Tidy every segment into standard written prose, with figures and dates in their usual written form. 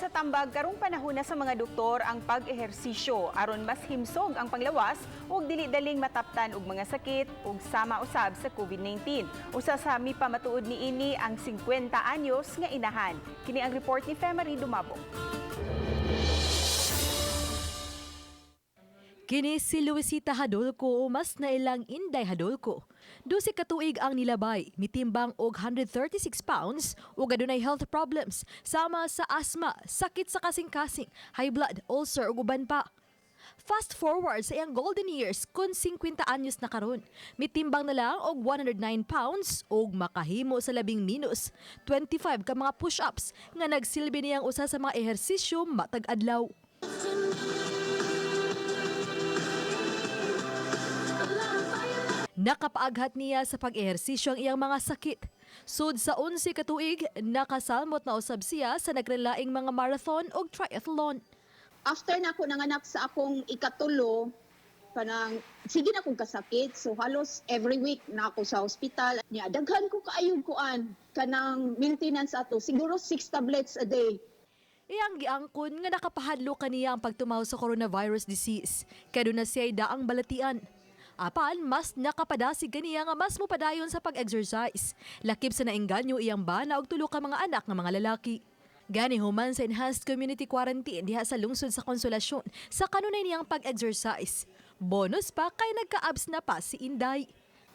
sa tambag karong panahon na sa mga doktor ang pag-ehersisyo aron mas himsog ang panglawas ug dili daling mataptan og mga sakit ug sama usab sa COVID-19. Usa sa mipamatuod niini ang 50 anyos nga inahan. Kini ang report ni Femari Dumabok. Kini si Luisita Hadolco o mas nailang Inday Hadolco. 12 katuig ang nilabay, mitimbang og 136 pounds ug adunay health problems sama sa asthma, sakit sa kasing-kasing, high blood, ulcer ug uban pa. Fast forward sa iyang golden years kun 50 anyos na karon. Mitimbang na lang og 109 pounds ug makahimo sa labing minus 25 ka mga push-ups nga nagsilbi niyang usa sa mga ehersisyo matag adlaw. Nakapaaghat niya sa pag-ehersisyo ang iyang mga sakit. Sud sa 11 katuig, nakasalmot na usab siya sa nagrelaing mga marathon o triathlon. After na ako nanganak sa akong ikatulo, kanang sige na akong kasakit. So halos every week na ako sa hospital. Daghan ko kaayong kuan kanang maintenance ato. Siguro 6 tablets a day. Iyang giangkon nga nakapahadlo kaniya ang pagtumaw sa coronavirus disease. Kaya na siya daang balatian. Apan, mas nakapadasig kaniya nga mas mupadayon sa pag-exercise. Lakip sa nainganyo iyang bana og tulo ka mga anak nga mga lalaki. Gani human sa enhanced community quarantine diha sa lungsod sa Konsolasyon sa kanunay niyang pag-exercise. Bonus pa kay nagka-abs na pa si Inday.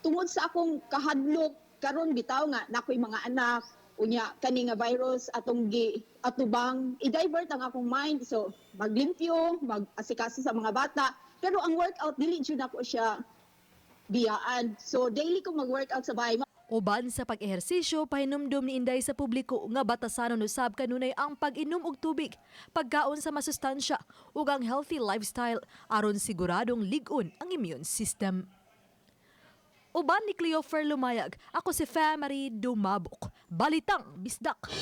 Tungod sa akong kahadlok karon bitaw nga nakoy mga anak unya kani nga virus atong atubang i-divert ang akong mind, so maglimpyo, mag-asikaso sa mga bata. Pero ang workout dili jud nako siya biyaan. So daily ko mag-workout sa bahay. Uban sa pag-ehersisyo, pahinumdum ni Inday sa publiko nga batasanon usab kanunay ang pag-inom og tubig, pagkaon sa masustansya ug ang healthy lifestyle aron siguradong lig-on ang immune system. Uban ni Cleofer Lumayag, ako si Femari Dumabok. Balitang Bisdak.